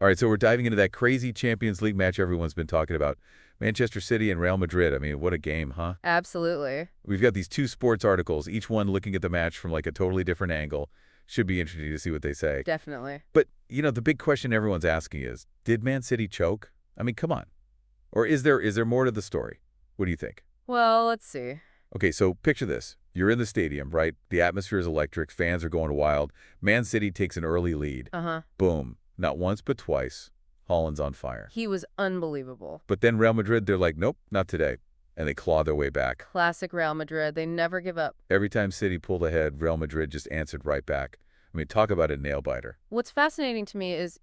All right, so we're diving into that crazy Champions League match everyone's been talking about. Manchester City and Real Madrid. I mean, what a game, huh? Absolutely. We've got these two sports articles, each one looking at the match from like a totally different angle. Should be interesting to see what they say. Definitely. But, the big question everyone's asking is, did Man City choke? I mean, come on. Or is there more to the story? What do you think? Well, let's see. Okay, so picture this. You're in the stadium, right? The atmosphere is electric. Fans are going wild. Man City takes an early lead. Uh-huh. Boom. Not once, but twice. Holland's on fire. He was unbelievable. But then Real Madrid, they're like, nope, not today. And they claw their way back. Classic Real Madrid. They never give up. Every time City pulled ahead, Real Madrid just answered right back. I mean, talk about a nail-biter. What's fascinating to me is,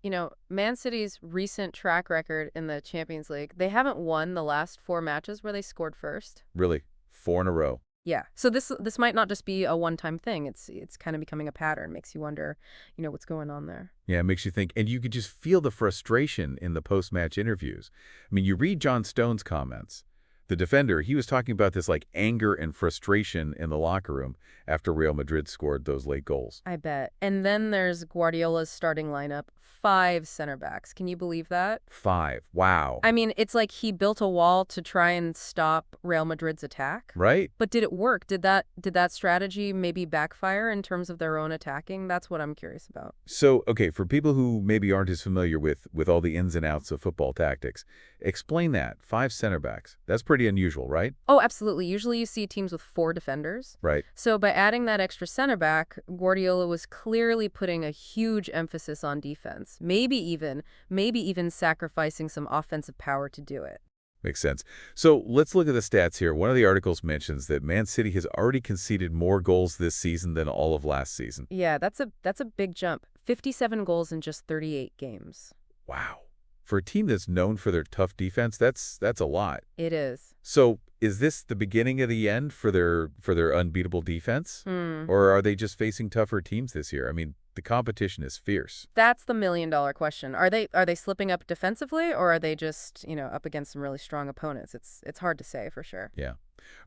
Man City's recent track record in the Champions League. They haven't won the last 4 matches where they scored first. Really, 4 in a row. Yeah. So this might not just be a one-time thing. It's kind of becoming a pattern. Makes you wonder, what's going on there. Yeah, it makes you think. And you could just feel the frustration in the post-match interviews. I mean, you read John Stone's comments. The defender, he was talking about this like anger and frustration in the locker room after Real Madrid scored those late goals. I bet. And then there's Guardiola's starting lineup, 5 center backs. Can you believe that? 5. Wow. I mean, it's like he built a wall to try and stop Real Madrid's attack. Right? But did it work? Did that strategy maybe backfire in terms of their own attacking? That's what I'm curious about. So, okay, for people who maybe aren't as familiar with all the ins and outs of football tactics, explain that. 5 center backs. That's pretty unusual, right? Oh, absolutely. Usually you see teams with 4 defenders. Right. So by adding that extra center back, Guardiola was clearly putting a huge emphasis on defense. Maybe even sacrificing some offensive power to do it. Makes sense. So let's look at the stats here. One of the articles mentions that Man City has already conceded more goals this season than all of last season. Yeah, that's a big jump. 57 goals in just 38 games. Wow. For a team that's known for their tough defense, that's a lot. It is. So is this the beginning of the end for their unbeatable defense? Or are they just facing tougher teams this year? I mean, the competition is fierce. That's the million-dollar question. Are they slipping up defensively, or are they just, up against some really strong opponents? It's hard to say for sure. Yeah. All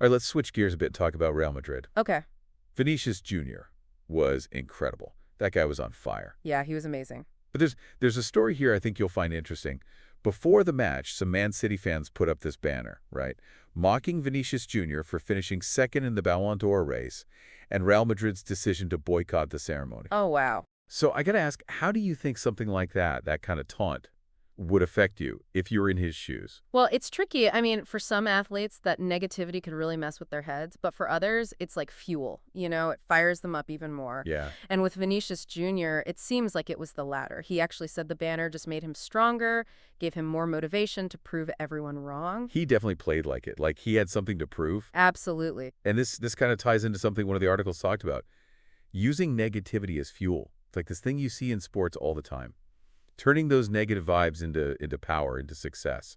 right, let's switch gears a bit and talk about Real Madrid. Okay. Vinicius Jr. was incredible. That guy was on fire. Yeah, he was amazing. But there's a story here I think you'll find interesting. Before the match, some Man City fans put up this banner, right, mocking Vinicius Jr. for finishing second in the Ballon d'Or race and Real Madrid's decision to boycott the ceremony. Oh, wow. So I got to ask, how do you think something like that kind of taunt, would affect you if you were in his shoes? Well, it's tricky. I mean, for some athletes, that negativity could really mess with their heads. But for others, it's like fuel. It fires them up even more. Yeah. And with Vinicius Jr., it seems like it was the latter. He actually said the banner just made him stronger, gave him more motivation to prove everyone wrong. He definitely played like it, like he had something to prove. Absolutely. And this kind of ties into something one of the articles talked about. Using negativity as fuel. It's like this thing you see in sports all the time. Turning those negative vibes into power, into success.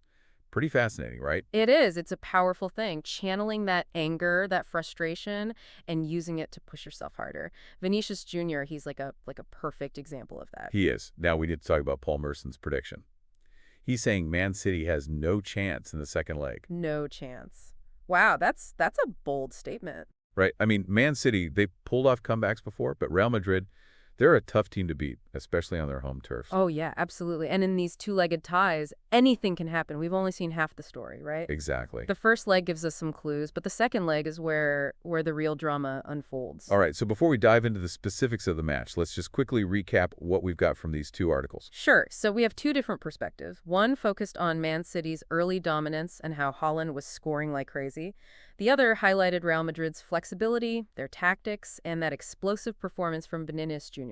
Pretty fascinating, right? It is. It's a powerful thing. Channeling that anger, that frustration, and using it to push yourself harder. Vinicius Jr., he's like a perfect example of that. He is. Now we need to talk about Paul Merson's prediction. He's saying Man City has no chance in the second leg. No chance. Wow, that's a bold statement. Right? I mean, Man City, they pulled off comebacks before, but Real Madrid, they're a tough team to beat, especially on their home turf. Oh, yeah, absolutely. And in these two-legged ties, anything can happen. We've only seen half the story, right? Exactly. The first leg gives us some clues, but the second leg is where the real drama unfolds. All right, so before we dive into the specifics of the match, let's just quickly recap what we've got from these two articles. Sure. So we have 2 different perspectives. One focused on Man City's early dominance and how Holland was scoring like crazy. The other highlighted Real Madrid's flexibility, their tactics, and that explosive performance from Vinicius Jr.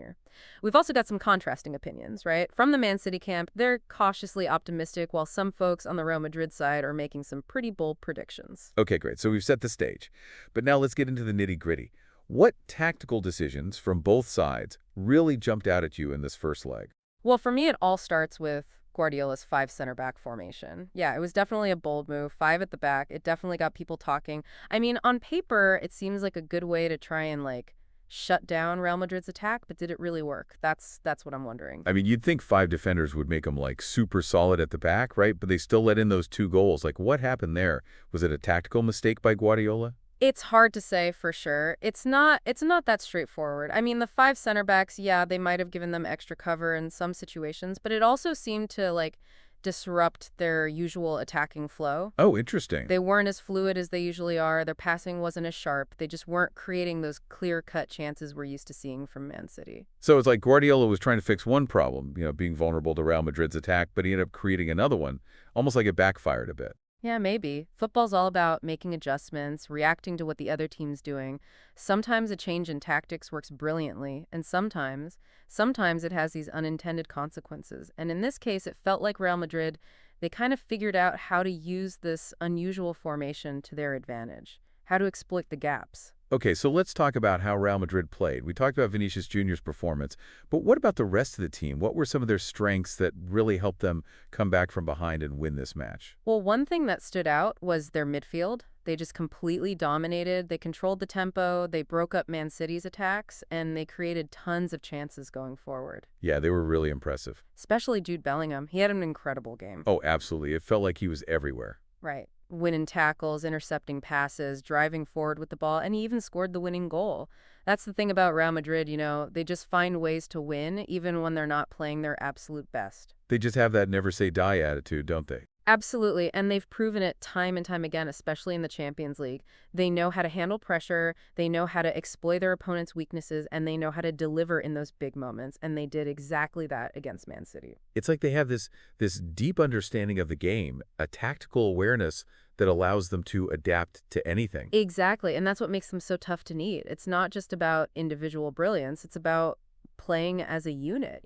We've also got some contrasting opinions, right? From the Man City camp, they're cautiously optimistic, while some folks on the Real Madrid side are making some pretty bold predictions. Okay, great. So we've set the stage. But now let's get into the nitty-gritty. What tactical decisions from both sides really jumped out at you in this first leg? Well, for me, it all starts with Guardiola's 5 center back formation. Yeah, it was definitely a bold move. 5 at the back. It definitely got people talking. I mean, on paper, it seems like a good way to try and shut down Real Madrid's attack, but did it really work? That's what I'm wondering. I mean, you'd think 5 defenders would make them super solid at the back, right? But they still let in those 2 goals. What happened there? Was it a tactical mistake by Guardiola? It's hard to say for sure. It's not that straightforward. I mean, the five center backs, yeah, they might have given them extra cover in some situations, but it also seemed to like disrupt their usual attacking flow. Oh, interesting. They weren't as fluid as they usually are. Their passing wasn't as sharp. They just weren't creating those clear-cut chances we're used to seeing from Man City. So it's like Guardiola was trying to fix one problem, being vulnerable to Real Madrid's attack, but he ended up creating another one, almost like it backfired a bit. Yeah, maybe. Football's all about making adjustments, reacting to what the other team's doing. Sometimes a change in tactics works brilliantly, and sometimes it has these unintended consequences. And in this case, it felt like Real Madrid, they kind of figured out how to use this unusual formation to their advantage, how to exploit the gaps. Okay, so let's talk about how Real Madrid played. We talked about Vinicius Jr.'s performance, but what about the rest of the team? What were some of their strengths that really helped them come back from behind and win this match? Well, one thing that stood out was their midfield. They just completely dominated. They controlled the tempo, they broke up Man City's attacks, and they created tons of chances going forward. Yeah, they were really impressive. Especially Jude Bellingham. He had an incredible game. Oh, absolutely. It felt like he was everywhere. Right. Winning tackles, intercepting passes, driving forward with the ball, and he even scored the winning goal. That's the thing about Real Madrid, they just find ways to win even when they're not playing their absolute best. They just have that never say die attitude, don't they? Absolutely, and they've proven it time and time again, especially in the Champions League. They know how to handle pressure, they know how to exploit their opponent's weaknesses, and they know how to deliver in those big moments, and they did exactly that against Man City. It's like they have this deep understanding of the game, a tactical awareness that allows them to adapt to anything. Exactly, and that's what makes them so tough to knead. It's not just about individual brilliance, it's about playing as a unit,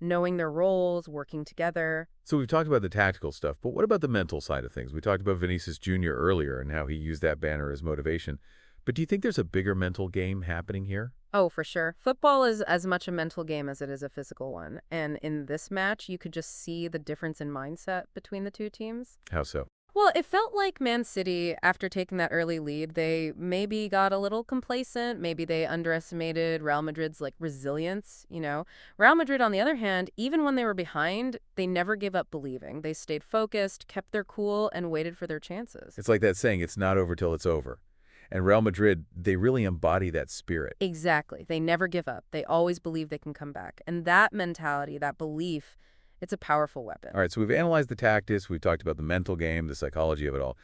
knowing their roles, working together. So we've talked about the tactical stuff, but what about the mental side of things? We talked about Vinicius Jr. earlier and how he used that banner as motivation. But do you think there's a bigger mental game happening here? Oh, for sure. Football is as much a mental game as it is a physical one. And in this match, you could just see the difference in mindset between the two teams. How so? Well, it felt like Man City, after taking that early lead, they maybe got a little complacent. Maybe they underestimated Real Madrid's resilience. Real Madrid, on the other hand, even when they were behind, they never gave up believing. They stayed focused, kept their cool, and waited for their chances. It's like that saying, it's not over till it's over. And Real Madrid, they really embody that spirit. Exactly. They never give up. They always believe they can come back. And that mentality, that belief, it's a powerful weapon. All right, so we've analyzed the tactics, we've talked about the mental game, the psychology of it all.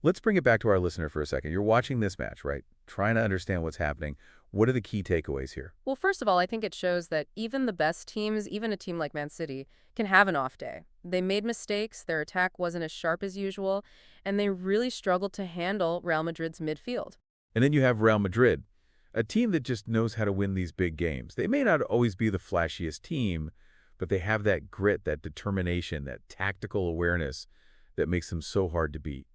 Let's bring it back to our listener for a second. You're watching this match, right? Trying to understand what's happening. What are the key takeaways here? Well, first of all, I think it shows that even the best teams, even a team like Man City, can have an off day. They made mistakes, their attack wasn't as sharp as usual, and they really struggled to handle Real Madrid's midfield. And then you have Real Madrid, a team that just knows how to win these big games. They may not always be the flashiest team, but they have that grit, that determination, that tactical awareness that makes them so hard to beat,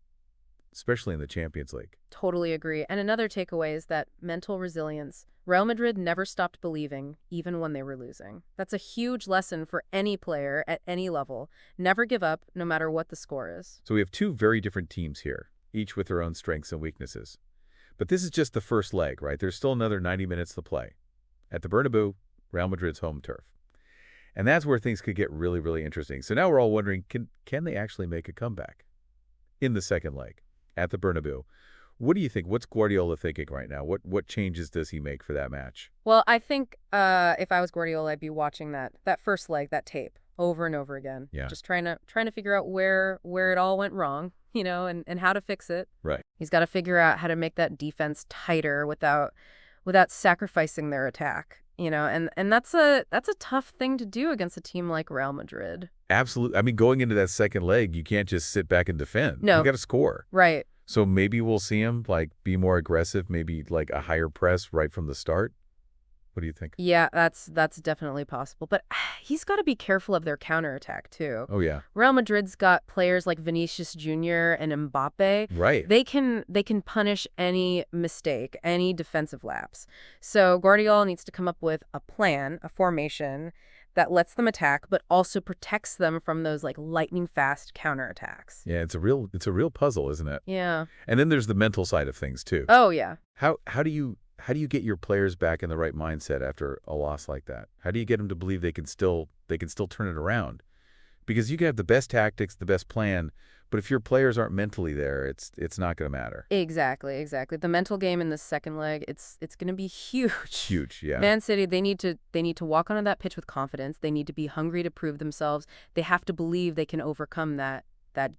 especially in the Champions League. Totally agree. And another takeaway is that mental resilience. Real Madrid never stopped believing, even when they were losing. That's a huge lesson for any player at any level. Never give up, no matter what the score is. So we have two very different teams here, each with their own strengths and weaknesses. But this is just the first leg, right? There's still another 90 minutes to play. At the Bernabeu, Real Madrid's home turf. And that's where things could get really, really interesting. So now we're all wondering, can they actually make a comeback in the second leg at the Bernabeu? What do you think? What's Guardiola thinking right now? What changes does he make for that match? Well, I think if I was Guardiola, I'd be watching that first leg, that tape, over and over again. Yeah. Just trying to figure out where it all went wrong, and how to fix it. Right. He's got to figure out how to make that defense tighter without sacrificing their attack. And that's a tough thing to do against a team like Real Madrid. Absolutely. I mean, going into that second leg, you can't just sit back and defend. No. You got to score. Right. So maybe we'll see him be more aggressive, maybe a higher press right from the start. What do you think? Yeah, that's definitely possible. But he's got to be careful of their counterattack too. Oh, yeah. Real Madrid's got players like Vinicius Jr. and Mbappe. Right. They can punish any mistake, any defensive lapse. So Guardiola needs to come up with a plan, a formation that lets them attack, but also protects them from those lightning fast counterattacks. Yeah, it's a real puzzle, isn't it? Yeah. And then there's the mental side of things too. Oh, yeah. How do you get your players back in the right mindset after a loss like that? How do you get them to believe they can still turn it around? Because you can have the best tactics, the best plan, but if your players aren't mentally there, it's not going to matter. Exactly, exactly. The mental game in the second leg, it's going to be huge. Huge, yeah. Man City, they need to walk onto that pitch with confidence. They need to be hungry to prove themselves. They have to believe they can overcome that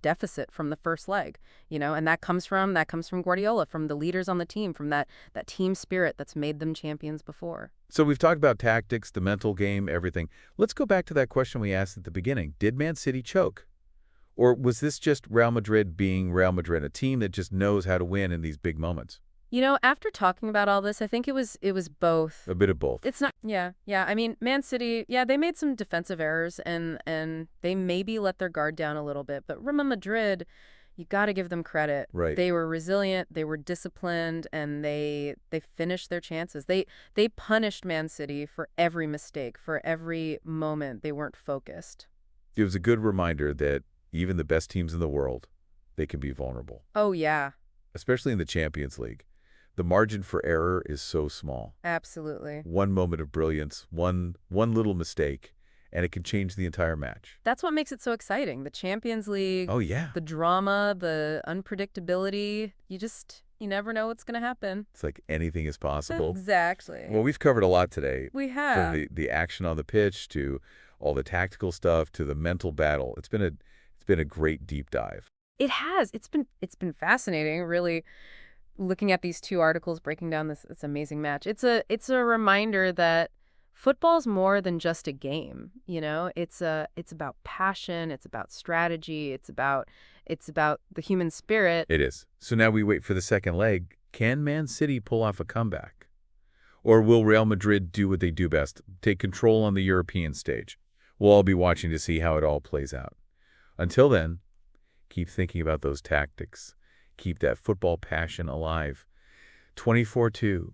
deficit from the first leg, and that comes from Guardiola, from the leaders on the team, from that team spirit that's made them champions before. So we've talked about tactics, the mental game, everything. Let's go back to that question we asked at the beginning. Did Man City choke? Or was this just Real Madrid being Real Madrid, a team that just knows how to win in these big moments? After talking about all this, I think it was both. A bit of both. It's not, yeah, yeah. I mean, Man City, yeah, they made some defensive errors and they maybe let their guard down a little bit. But Real Madrid, you got to give them credit. Right. They were resilient, they were disciplined, and they finished their chances. They punished Man City for every mistake, for every moment they weren't focused. It was a good reminder that even the best teams in the world, they can be vulnerable, Oh yeah, especially in the Champions League. The margin for error is so small. absolutely. One moment of brilliance, one little mistake, and it can change the entire match. That's what makes it so exciting. The Champions League, Oh, yeah. the drama, the unpredictability. You never know what's going to happen. It's like anything is possible. Exactly. Well, we've covered a lot today. We From have. the action on the pitch to all the tactical stuff to the mental battle. It's been a great deep dive. It has. It's been fascinating, really, looking at these two articles breaking down this amazing match. It's a reminder that football's more than just a game, It's about passion, it's about strategy, it's about the human spirit. It is. So now we wait for the second leg. Can Man City pull off a comeback? Or will Real Madrid do what they do best, take control on the European stage? We'll all be watching to see how it all plays out. Until then, keep thinking about those tactics. Keep that football passion alive. 24-2.